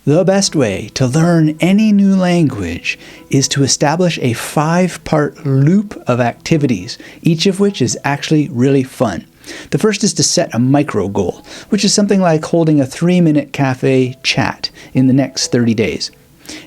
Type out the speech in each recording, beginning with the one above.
The best way to learn any new language is to establish a 5-part loop of activities, each of which is actually really fun. The first is to set a micro goal, which is something like holding a 3-minute cafe chat in the next 30 days.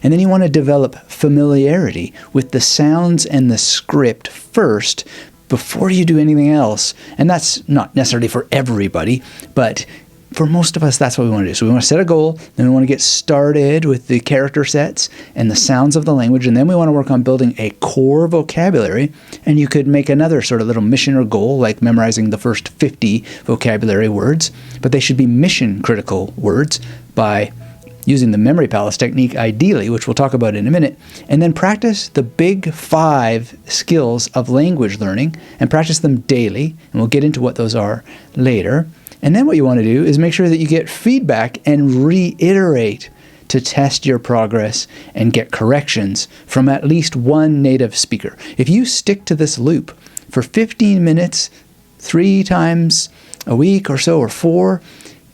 And then you want to develop familiarity with the sounds and the script first before you do anything else. And that's not necessarily for everybody, but for most of us, that's what we want to do. So we want to set a goal, then we want to get started with the character sets and the sounds of the language, and then we want to work on building a core vocabulary. And you could make another sort of little mission or goal, like memorizing the first 50 vocabulary words, but they should be mission-critical words by using the memory palace technique ideally, which we'll talk about in a minute, and then practice the big 5 skills of language learning and practice them daily, and we'll get into what those are later. And then what you want to do is make sure that you get feedback and reiterate to test your progress and get corrections from at least one native speaker. If you stick to this loop for 15 minutes, 3 times a week or so, or 4,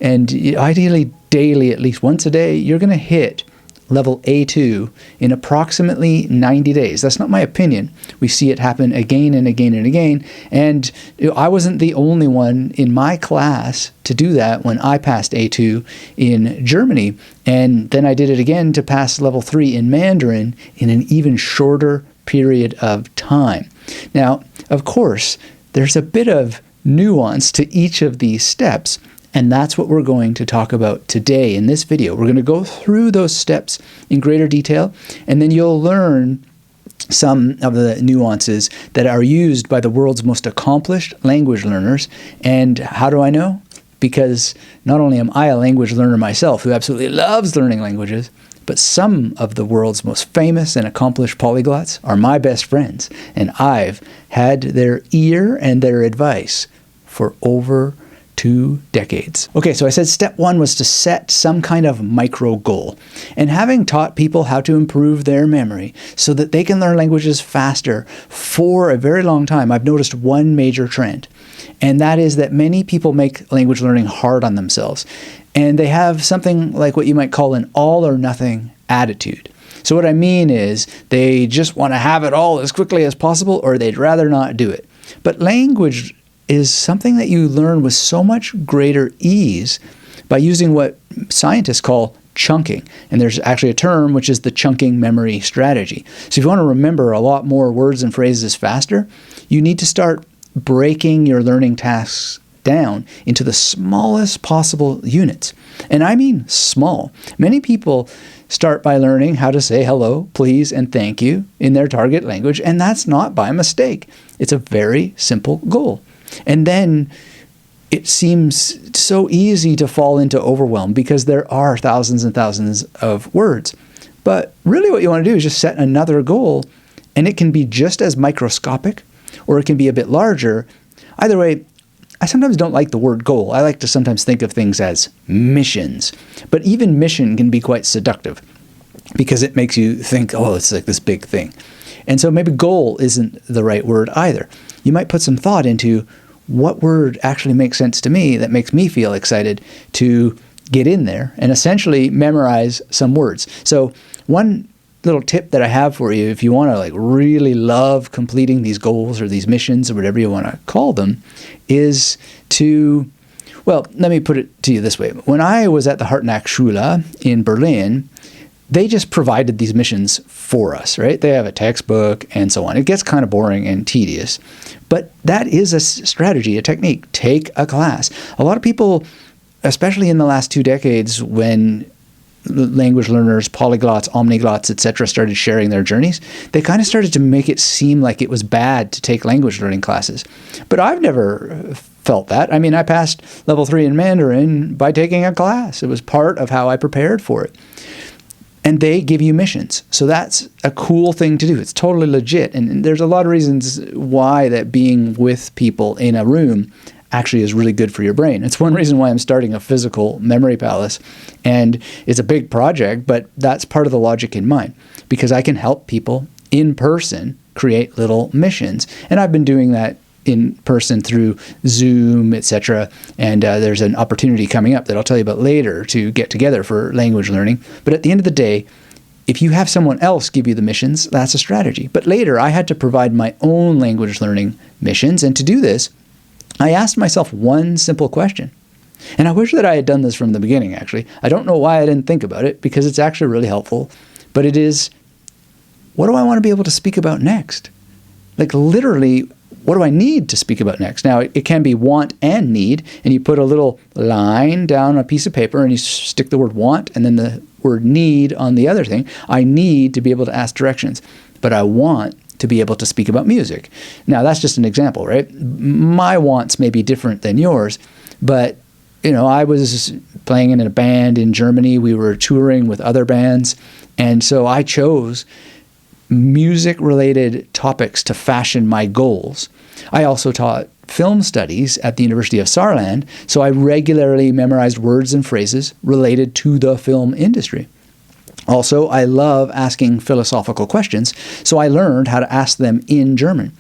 and ideally daily, at least once a day, you're going to hit level A2 in approximately 90 days. That's not my opinion. We see it happen again and again and again. And I wasn't the only one in my class to do that when I passed A2 in Germany. And then I did it again to pass level 3 in Mandarin in an even shorter period of time. Now, of course, there's a bit of nuance to each of these steps. And that's what we're going to talk about today in this video. We're going to go through those steps in greater detail, and then you'll learn some of the nuances that are used by the world's most accomplished language learners. And how do I know? Because not only am I a language learner myself who absolutely loves learning languages, but some of the world's most famous and accomplished polyglots are my best friends, and I've had their ear and their advice for over 2 decades. Okay, so I said step 1 was to set some kind of micro goal. And having taught people how to improve their memory so that they can learn languages faster for a very long time, I've noticed one major trend. And that is that many people make language learning hard on themselves. And they have something like what you might call an all or nothing attitude. So what I mean is they just want to have it all as quickly as possible, or they'd rather not do it. But language is something that you learn with so much greater ease by using what scientists call chunking. And there's actually a term which is the chunking memory strategy. So if you want to remember a lot more words and phrases faster, you need to start breaking your learning tasks down into the smallest possible units. And I mean small. Many people start by learning how to say hello, please, and thank you in their target language, and that's not by mistake. It's a very simple goal. And then it seems so easy to fall into overwhelm because there are thousands and thousands of words. But really what you want to do is just set another goal, and it can be just as microscopic, or it can be a bit larger. Either way, I sometimes don't like the word goal. I like to sometimes think of things as missions. But even mission can be quite seductive because it makes you think, oh, it's like this big thing. And so maybe goal isn't the right word either. You might put some thought into what word actually makes sense to me that makes me feel excited to get in there and essentially memorize some words. So one little tip that I have for you, if you want to like really love completing these goals or these missions or whatever you want to call them, is to, well, let me put it to you this way. When I was at the Hartnack Schule in Berlin, they just provided these missions for us, right? They have a textbook and so on. It gets kind of boring and tedious, but that is a strategy, a technique. Take a class. A lot of people, especially in the last 2 decades when language learners, polyglots, omniglots, etc., started sharing their journeys, they kind of started to make it seem like it was bad to take language learning classes. But I've never felt that. I mean, I passed level 3 in Mandarin by taking a class. It was part of how I prepared for it. And they give you missions. So that's a cool thing to do. It's totally legit. And there's a lot of reasons why that being with people in a room actually is really good for your brain. It's one reason why I'm starting a physical memory palace. And it's a big project, but that's part of the logic in mind, because I can help people in person create little missions. And I've been doing that in person through Zoom, etc. And there's an opportunity coming up that I'll tell you about later to get together for language learning. But at the end of the day, if you have someone else give you the missions, that's a strategy. But later, I had to provide my own language learning missions. And to do this, I asked myself one simple question. And I wish that I had done this from the beginning, actually. I don't know why I didn't think about it, because it's actually really helpful. But it is, what do I want to be able to speak about next? Like literally, what do I need to speak about next? Now, it can be want and need, and you put a little line down on a piece of paper and you stick the word want and then the word need on the other thing. I need to be able to ask directions, but I want to be able to speak about music. Now, that's just an example, right? My wants may be different than yours, but I was playing in a band in Germany. We were touring with other bands, and so I chose music-related topics to fashion my goals. I also taught film studies at the University of Saarland, so I regularly memorized words and phrases related to the film industry. Also, I love asking philosophical questions, so I learned how to ask them in German.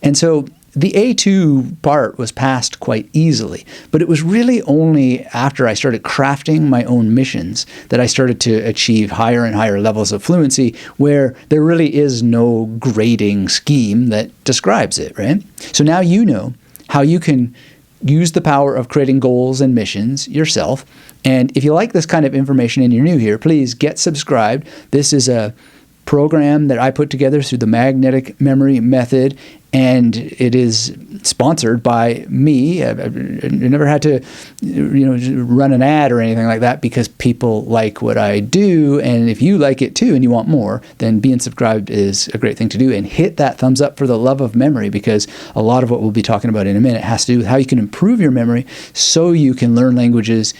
And so the A2 part was passed quite easily, but it was really only after I started crafting my own missions that I started to achieve higher and higher levels of fluency, where there really is no grading scheme that describes it, right? So now you know how you can use the power of creating goals and missions yourself. And if you like this kind of information and you're new here, please get subscribed. This is a program that I put together through the magnetic memory method, and it is sponsored by me. I never had to run an ad or anything like that, because people like what I do. And if you like it too and you want more, then being subscribed is a great thing to do. And hit that thumbs up for the love of memory, because a lot of what we'll be talking about in a minute has to do with how you can improve your memory so you can learn languages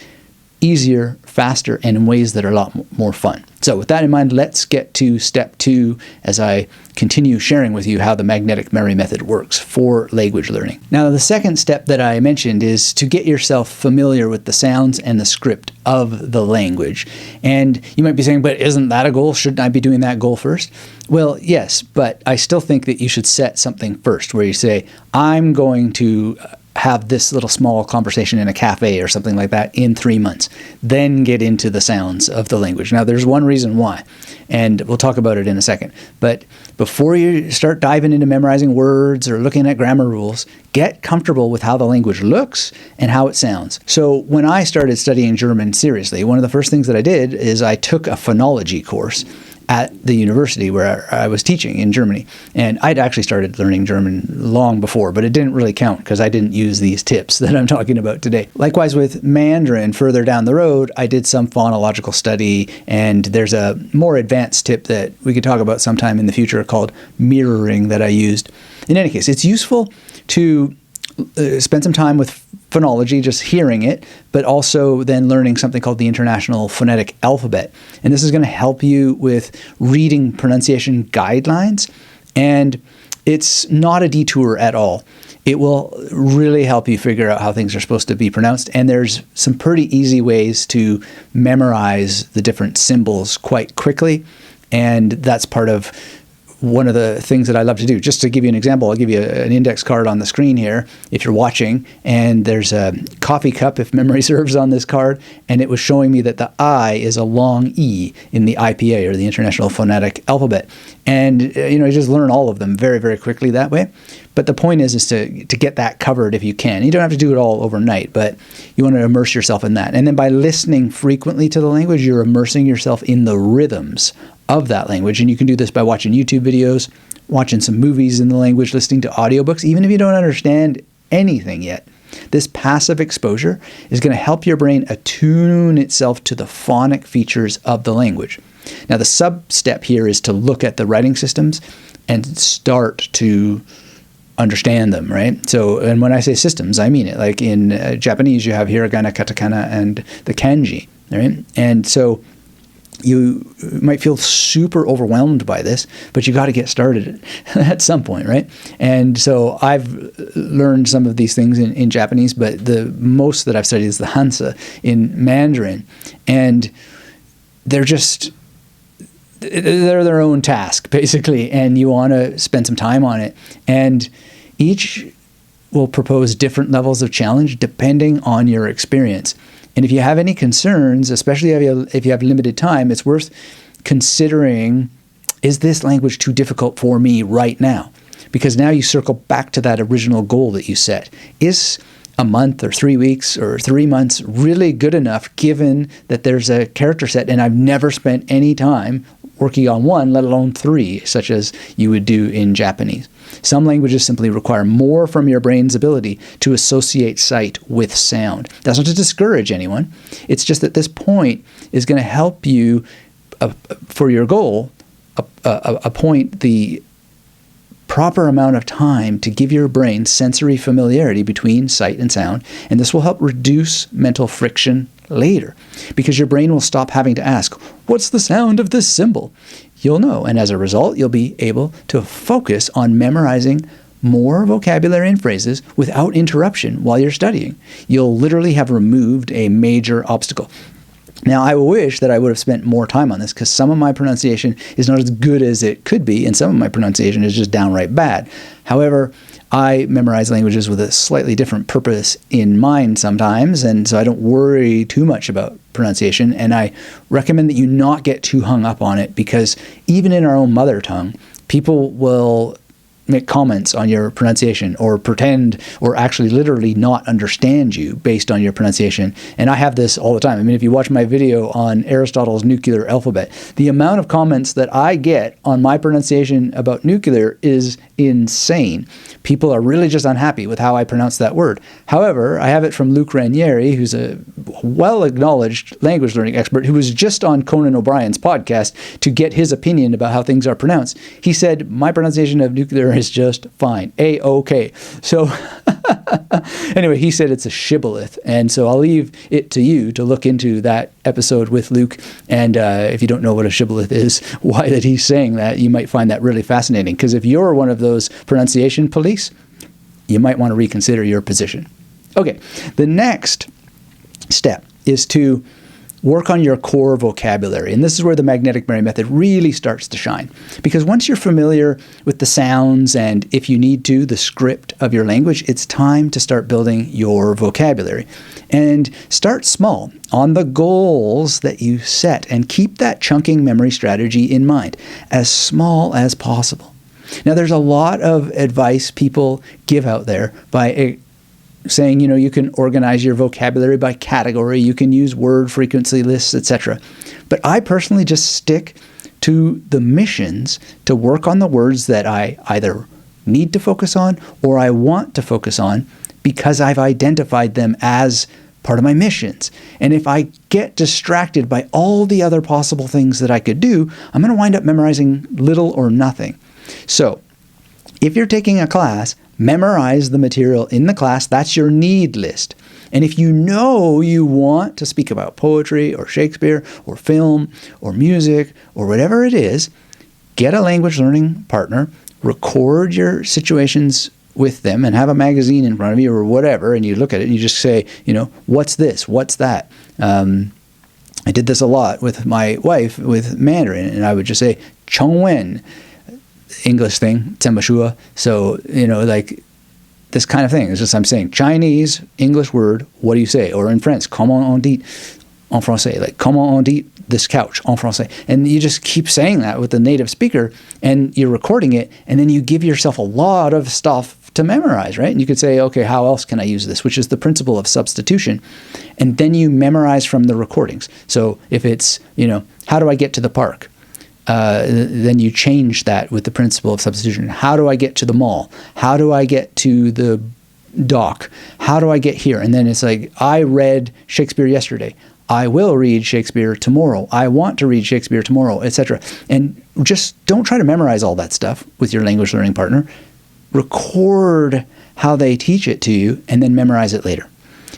easier, faster, and in ways that are a lot more fun. So with that in mind, let's get to step 2 as I continue sharing with you how the magnetic memory method works for language learning. Now, the second step that I mentioned is to get yourself familiar with the sounds and the script of the language. And you might be saying, but isn't that a goal? Shouldn't I be doing that goal first? Well, yes, but I still think that you should set something first where you say, I'm going to have this little small conversation in a cafe or something like that in 3 months, then get into the sounds of the language. Now, there's one reason why, and we'll talk about it in a second. But before you start diving into memorizing words or looking at grammar rules, get comfortable with how the language looks and how it sounds. So when I started studying German seriously, one of the first things that I did is I took a phonology course at the university where I was teaching in Germany. And I'd actually started learning German long before, but it didn't really count because I didn't use these tips that I'm talking about today. Likewise with Mandarin, further down the road, I did some phonological study, and there's a more advanced tip that we could talk about sometime in the future called mirroring that I used. In any case, it's useful to spend some time with phonology, just hearing it, but also then learning something called the International Phonetic Alphabet. And this is going to help you with reading pronunciation guidelines. And it's not a detour at all. It will really help you figure out how things are supposed to be pronounced. And there's some pretty easy ways to memorize the different symbols quite quickly. And that's part of one of the things that I love to do. Just to give you an example, I'll give you an index card on the screen here if you're watching, and there's a coffee cup, if memory serves, on this card, and it was showing me that the I is a long E in the IPA, or the International Phonetic Alphabet. And you just learn all of them very, very quickly that way. But the point is to get that covered if you can. You don't have to do it all overnight, but you want to immerse yourself in that. And then by listening frequently to the language, you're immersing yourself in the rhythms of that language. And you can do this by watching YouTube videos, watching some movies in the language, listening to audiobooks, even if you don't understand anything yet. This passive exposure is going to help your brain attune itself to the phonic features of the language. Now, the sub-step here is to look at the writing systems and start to understand them, right? So, and when I say systems, I mean it. Like in Japanese, you have hiragana, katakana, and the kanji, right? And so you might feel super overwhelmed by this, but you got to get started at some point, right? And so I've learned some of these things in Japanese, but the most that I've studied is the Hansa in Mandarin. And they're their own task, basically, and you want to spend some time on it. And each will propose different levels of challenge depending on your experience. And if you have any concerns, especially if you have limited time, it's worth considering, is this language too difficult for me right now? Because now you circle back to that original goal that you set. Is a month or 3 weeks or 3 months really good enough, given that there's a character set and I've never spent any time working on one, let alone 3, such as you would do in Japanese? Some languages simply require more from your brain's ability to associate sight with sound. That's not to discourage anyone. It's just that this point is going to help you, for your goal, appoint the proper amount of time to give your brain sensory familiarity between sight and sound, and this will help reduce mental friction later, because your brain will stop having to ask, what's the sound of this symbol? You'll know, and as a result, you'll be able to focus on memorizing more vocabulary and phrases without interruption while you're studying. You'll literally have removed a major obstacle. Now, I wish that I would have spent more time on this, because some of my pronunciation is not as good as it could be, and some of my pronunciation is just downright bad. However, I memorize languages with a slightly different purpose in mind sometimes, and so I don't worry too much about pronunciation, and I recommend that you not get too hung up on it, because even in our own mother tongue, people will make comments on your pronunciation or pretend or actually literally not understand you based on your pronunciation. And I have this all the time. I mean, if you watch my video on Aristotle's nuclear alphabet, the amount of comments that I get on my pronunciation about nuclear is insane. People are really just unhappy with how I pronounce that word. However, I have it from Luke Ranieri, who's a well-acknowledged language learning expert who was just on Conan O'Brien's podcast to get his opinion about how things are pronounced. He said, my pronunciation of nuclear is just fine. A-OK. So anyway, he said it's a shibboleth. And so I'll leave it to you to look into that episode with Luke. And if you don't know what a shibboleth is, why that he's saying that, you might find that really fascinating. Because if you're one of those pronunciation police, you might want to reconsider your position. Okay, the next step is to work on your core vocabulary. And this is where the magnetic memory method really starts to shine. Because once you're familiar with the sounds and, if you need to, the script of your language, it's time to start building your vocabulary. And start small on the goals that you set, and keep that chunking memory strategy in mind, as small as possible. Now, there's a lot of advice people give out there by saying, you can organize your vocabulary by category, you can use word frequency lists, etc. But I personally just stick to the missions to work on the words that I either need to focus on or I want to focus on, because I've identified them as part of my missions. And if I get distracted by all the other possible things that I could do, I'm going to wind up memorizing little or nothing. So, if you're taking a class, memorize the material in the class. That's your need list. And if you know you want to speak about poetry or Shakespeare or film or music or whatever it is, get a language learning partner, record your situations with them, and have a magazine in front of you or whatever, and you look at it and you just say, what's this? What's that? I did this a lot with my wife with Mandarin, and I would just say, Chongwen. English thing, 怎么说? So, like this kind of thing. It's just I'm saying Chinese, English word, what do you say? Or in French, comment on dit en français? Like, comment on dit this couch en français? And you just keep saying that with the native speaker, and you're recording it, and then you give yourself a lot of stuff to memorize, right? And you could say, okay, how else can I use this? Which is the principle of substitution. And then you memorize from the recordings. So if it's, how do I get to the park? Then you change that with the principle of substitution. How do I get to the mall? How do I get to the dock? How do I get here? And then it's like, I read Shakespeare yesterday. I will read Shakespeare tomorrow. I want to read Shakespeare tomorrow, etc. And just don't try to memorize all that stuff with your language learning partner. Record how they teach it to you, and then memorize it later.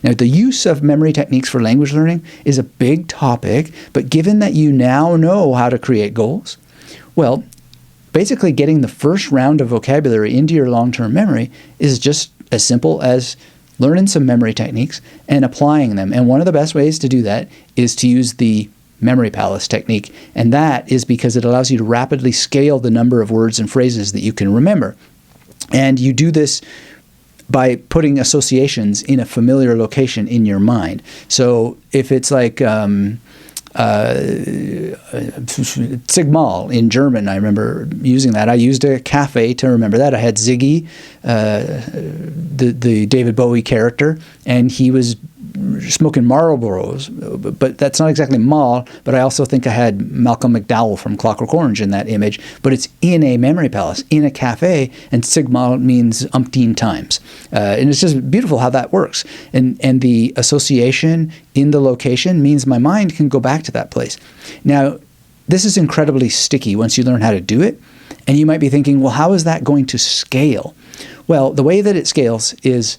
Now, the use of memory techniques for language learning is a big topic, but given that you now know how to create goals, well, basically getting the first round of vocabulary into your long-term memory is just as simple as learning some memory techniques and applying them. And one of the best ways to do that is to use the memory palace technique, and that is because it allows you to rapidly scale the number of words and phrases that you can remember. And you do this by putting associations in a familiar location in your mind. So if it's like Sigmal in German, I remember using that. I used a cafe to remember that. I had Ziggy, the David Bowie character, and he was smoking Marlboros, but that's not exactly Mal, but I also think I had Malcolm McDowell from Clockwork Orange in that image, but it's in a memory palace, in a cafe, and Sigma means umpteen times. And it's just beautiful how that works. And the association in the location means my mind can go back to that place. Now, this is incredibly sticky once you learn how to do it, and you might be thinking, well, how is that going to scale? Well, the way that it scales is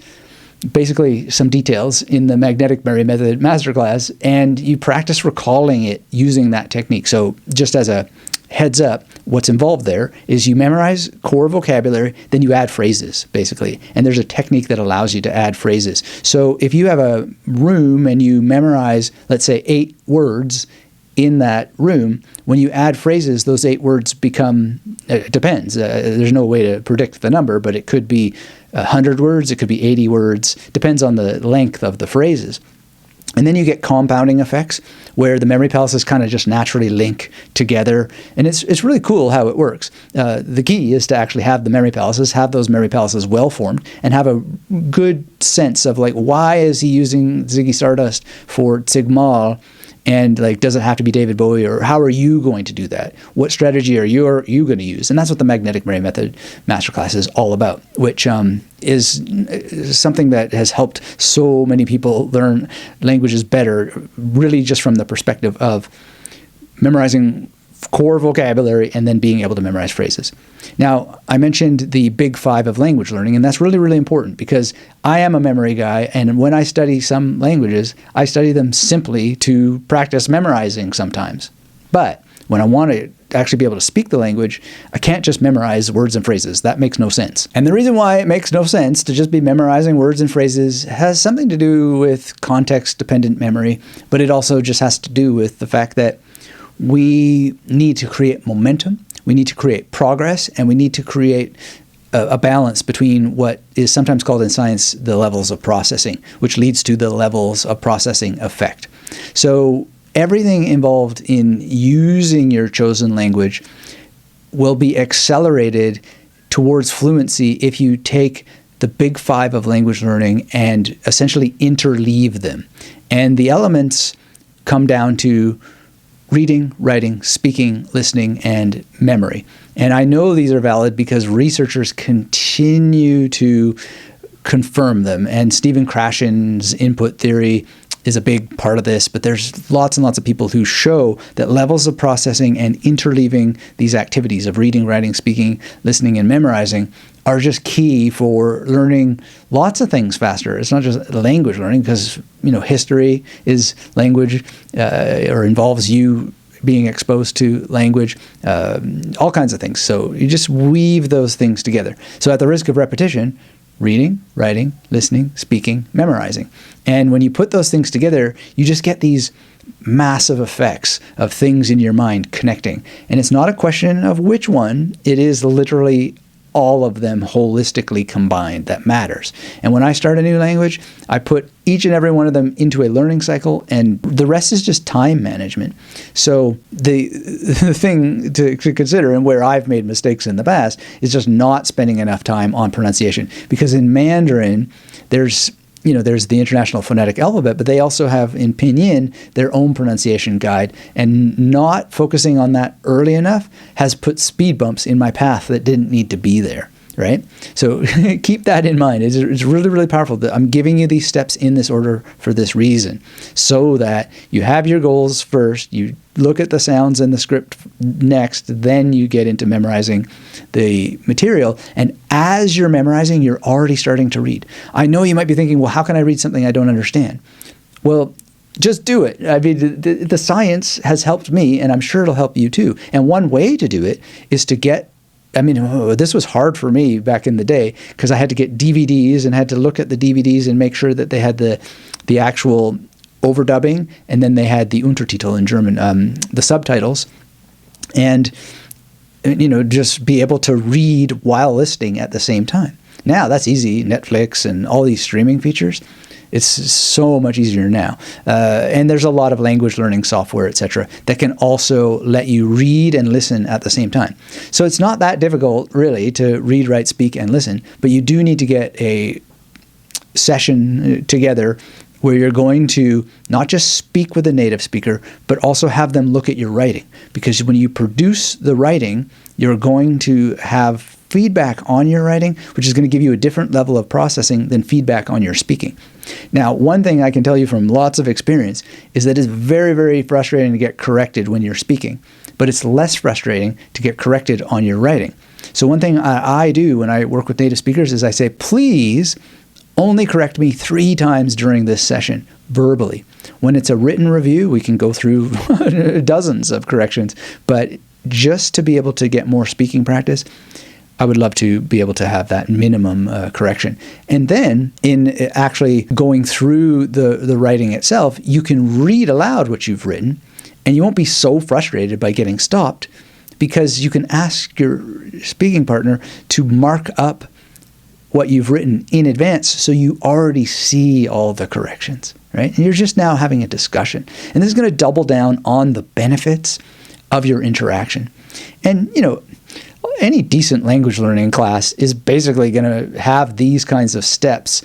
basically some details in the magnetic memory method masterclass, and you practice recalling it using that technique. So just as a heads up, what's involved there is you memorize core vocabulary, then you add phrases, basically. And there's a technique that allows you to add phrases. So if you have a room and you memorize, let's say, 8 words in that room, when you add phrases, those 8 words become, it depends. There's no way to predict the number, but it could be 100 words, it could be 80 words, depends on the length of the phrases. And then you get compounding effects where the memory palaces kind of just naturally link together. And it's really cool how it works. The key is to actually have the memory palaces, have those memory palaces well formed, and have a good sense of like, why is he using Ziggy Stardust for Sigmal? And like, does it have to be David Bowie, or how are you going to do that? What strategy are you going to use? And that's what the magnetic memory method masterclass is all about, which is something that has helped so many people learn languages better, really just from the perspective of memorizing core vocabulary and then being able to memorize phrases. Now, I mentioned the big 5 of language learning, and that's really, really important because I am a memory guy, and when I study some languages, I study them simply to practice memorizing sometimes. But when I want to actually be able to speak the language, I can't just memorize words and phrases. That makes no sense. And the reason why it makes no sense to just be memorizing words and phrases has something to do with context-dependent memory, but it also just has to do with the fact that we need to create momentum, we need to create progress, and we need to create a balance between what is sometimes called in science the levels of processing, which leads to the levels of processing effect. So everything involved in using your chosen language will be accelerated towards fluency if you take the big 5 of language learning and essentially interleave them. And the elements come down to reading, writing, speaking, listening, and memory. And I know these are valid because researchers continue to confirm them. And Stephen Krashen's input theory is a big part of this, but there's lots and lots of people who show that levels of processing and interleaving these activities of reading, writing, speaking, listening, and memorizing are just key for learning lots of things faster. It's not just language learning because, history is language or involves you being exposed to language, all kinds of things. So you just weave those things together. So at the risk of repetition, reading, writing, listening, speaking, memorizing. And when you put those things together, you just get these massive effects of things in your mind connecting. And it's not a question of which one, it is literally all of them holistically combined that matters. And when I start a new language, I put each and every one of them into a learning cycle, and the rest is just time management. So the thing to consider, and where I've made mistakes in the past, is just not spending enough time on pronunciation. Because in Mandarin, there's the International Phonetic Alphabet, but they also have in Pinyin their own pronunciation guide, and not focusing on that early enough has put speed bumps in my path that didn't need to be there, right? So keep that in mind. It's really, really powerful that I'm giving you these steps in this order for this reason, so that you have your goals first, you look at the sounds in the script next, then you get into memorizing the material. And as you're memorizing, you're already starting to read. I know you might be thinking, well, how can I read something I don't understand? Well, just do it. I mean, the science has helped me, and I'm sure it'll help you too. And one way to do it is to get, this was hard for me back in the day because I had to get DVDs and had to look at the DVDs and make sure that they had the actual overdubbing, and then they had the Untertitel in German, the subtitles, and just be able to read while listening at the same time. Now that's easy. Netflix and all these streaming features, it's so much easier now. And there's a lot of language learning software, etc., that can also let you read and listen at the same time. So it's not that difficult, really, to read, write, speak, and listen, but you do need to get a session together where you're going to not just speak with a native speaker, but also have them look at your writing. Because when you produce the writing, you're going to have feedback on your writing, which is going to give you a different level of processing than feedback on your speaking. Now, one thing I can tell you from lots of experience is that it's very, very frustrating to get corrected when you're speaking, but it's less frustrating to get corrected on your writing. So one thing I do when I work with native speakers is I say, please only correct me 3 times during this session, verbally. When it's a written review, we can go through dozens of corrections, but just to be able to get more speaking practice, I would love to be able to have that minimum correction. And then in actually going through the writing itself, you can read aloud what you've written, and you won't be so frustrated by getting stopped because you can ask your speaking partner to mark up what you've written in advance so you already see all the corrections, right? And you're just now having a discussion. And this is going to double down on the benefits of your interaction. And, any decent language learning class is basically going to have these kinds of steps,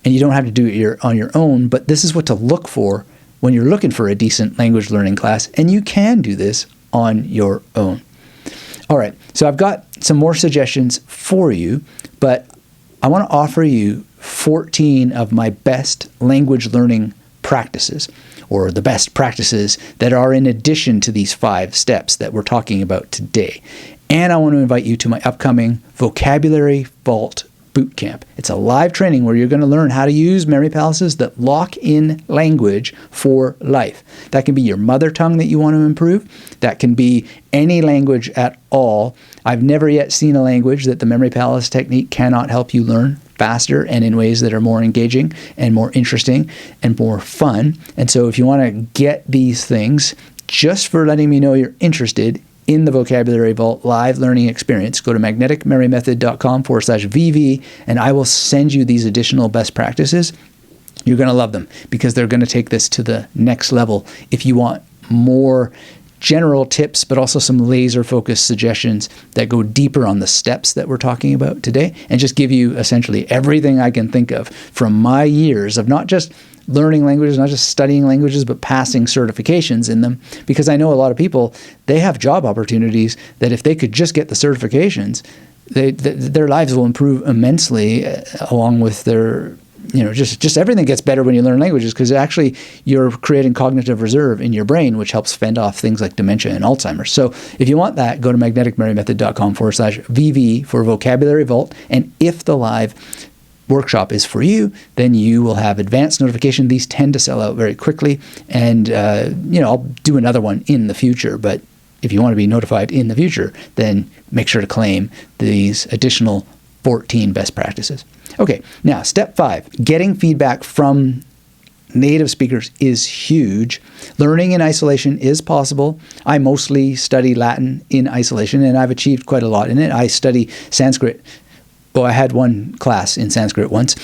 and you don't have to do it on your own, but this is what to look for when you're looking for a decent language learning class, and you can do this on your own. All right, so I've got some more suggestions for you, but I want to offer you 14 of my best language learning practices, or the best practices that are in addition to these 5 steps that we're talking about today. And I want to invite you to my upcoming Vocabulary Vault Bootcamp. It's a live training where you're going to learn how to use memory palaces that lock in language for life. That can be your mother tongue that you want to improve. That can be any language at all. I've never yet seen a language that the memory palace technique cannot help you learn faster and in ways that are more engaging and more interesting and more fun. And so if you want to get these things, just for letting me know you're interested in the Vocabulary Vault live learning experience, go to magneticmemorymethod.com/VV, and I will send you these additional best practices. You're going to love them because they're going to take this to the next level. If you want more general tips, but also some laser-focused suggestions that go deeper on the steps that we're talking about today, and just give you essentially everything I can think of from my years of not just learning languages, not just studying languages, but passing certifications in them. Because I know a lot of people, they have job opportunities that if they could just get the certifications, their lives will improve immensely, along with their, just everything gets better when you learn languages, because actually you're creating cognitive reserve in your brain, which helps fend off things like dementia and Alzheimer's. So if you want that, go to magneticmemorymethod.com/VV for Vocabulary Vault. And if the live workshop is for you, then you will have advanced notification. These tend to sell out very quickly, and I'll do another one in the future, but if you want to be notified in the future, then make sure to claim these additional 14 best practices. Okay, now step 5, getting feedback from native speakers is huge. Learning in isolation is possible. I mostly study Latin in isolation, and I've achieved quite a lot in it. I study Sanskrit. Well, I had one class in Sanskrit once.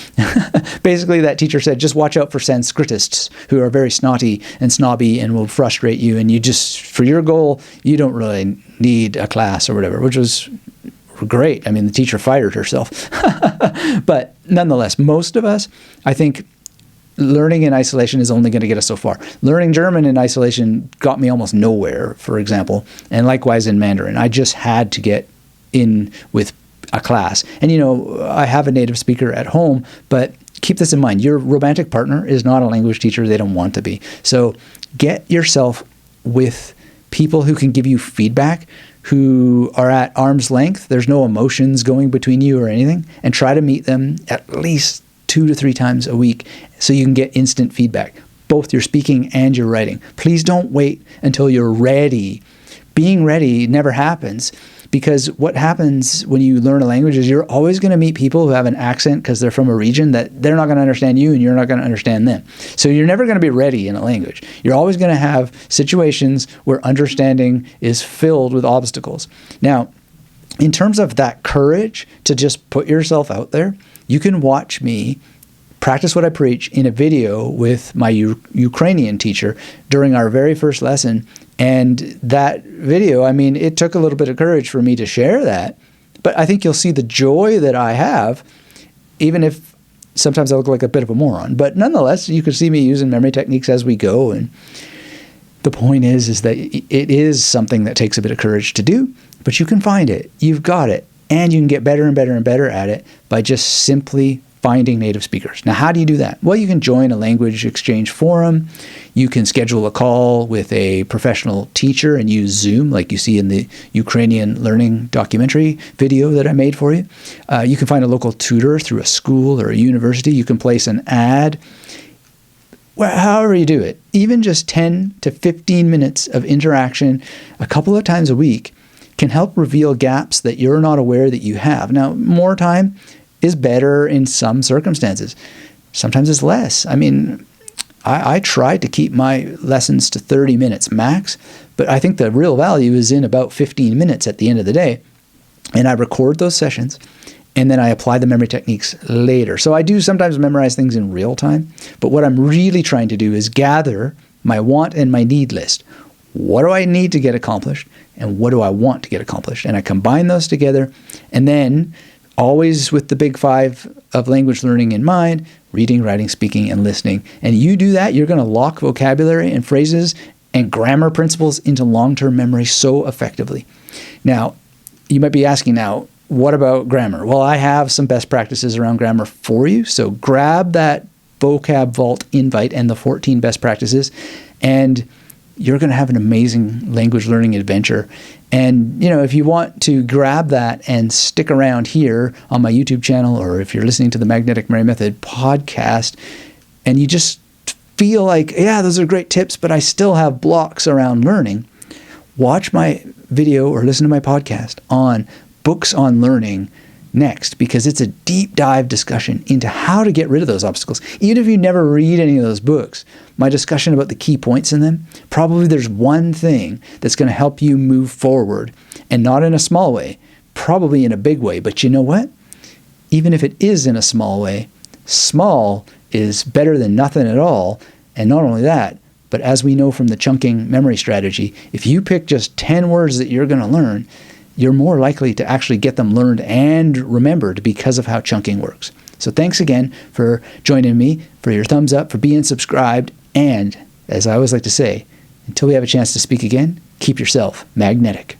Basically, that teacher said, just watch out for Sanskritists who are very snotty and snobby and will frustrate you. And you just, for your goal, you don't really need a class or whatever, which was great. I mean, the teacher fired herself. But nonetheless, most of us, I think, learning in isolation is only going to get us so far. Learning German in isolation got me almost nowhere, for example, and likewise in Mandarin. I just had to get in with a class. And I have a native speaker at home, but keep this in mind. Your romantic partner is not a language teacher. They don't want to be. So get yourself with people who can give you feedback, who are at arm's length. There's no emotions going between you or anything, and try to meet them at least 2 to 3 times a week so you can get instant feedback, both your speaking and your writing. Please don't wait until you're ready. Being ready never happens, because what happens when you learn a language is you're always going to meet people who have an accent because they're from a region that they're not going to understand you and you're not going to understand them. So you're never going to be ready in a language. You're always going to have situations where understanding is filled with obstacles. Now, in terms of that courage to just put yourself out there, you can watch me practice what I preach in a video with my Ukrainian teacher during our very first lesson. And that video, I mean, it took a little bit of courage for me to share that, but I think you'll see the joy that I have, even if sometimes I look like a bit of a moron. But nonetheless, you can see me using memory techniques as we go. And the point is that it is something that takes a bit of courage to do, but you can find it. You've got it. And you can get better and better and better at it by just simply finding native speakers. Now, how do you do that? Well, you can join a language exchange forum. You can schedule a call with a professional teacher and use Zoom, like you see in the Ukrainian learning documentary video that I made for you. You can find a local tutor through a school or a university. You can place an ad. Well, however you do it, even just 10 to 15 minutes of interaction a couple of times a week can help reveal gaps that you're not aware that you have. Now, more time is better in some circumstances. Sometimes it's less. I mean, I try to keep my lessons to 30 minutes max, but I think the real value is in about 15 minutes at the end of the day. And I record those sessions, and then I apply the memory techniques later. So I do sometimes memorize things in real time, but what I'm really trying to do is gather my want and my need list. What do I need to get accomplished, and what do I want to get accomplished? And I combine those together, and then always with the big five of language learning in mind: reading, writing, speaking, and listening. And you do that, you're going to lock vocabulary and phrases and grammar principles into long-term memory so effectively. Now, you might be asking now, what about grammar? Well, I have some best practices around grammar for you. So grab that Vocab Vault invite and the 14 best practices, and you're going to have an amazing language learning adventure. And, if you want to grab that and stick around here on my YouTube channel, or if you're listening to the Magnetic Memory Method podcast, and you just feel like, yeah, those are great tips, but I still have blocks around learning, watch my video or listen to my podcast on books on learning next, because it's a deep dive discussion into how to get rid of those obstacles. Even if you never read any of those books, my discussion about the key points in them, probably there's one thing that's going to help you move forward, and not in a small way, probably in a big way. But you know what? Even if it is in a small way, small is better than nothing at all. And not only that, but as we know from the chunking memory strategy, if you pick just 10 words that you're going to learn, you're more likely to actually get them learned and remembered because of how chunking works. So thanks again for joining me, for your thumbs up, for being subscribed, and as I always like to say, until we have a chance to speak again, keep yourself magnetic.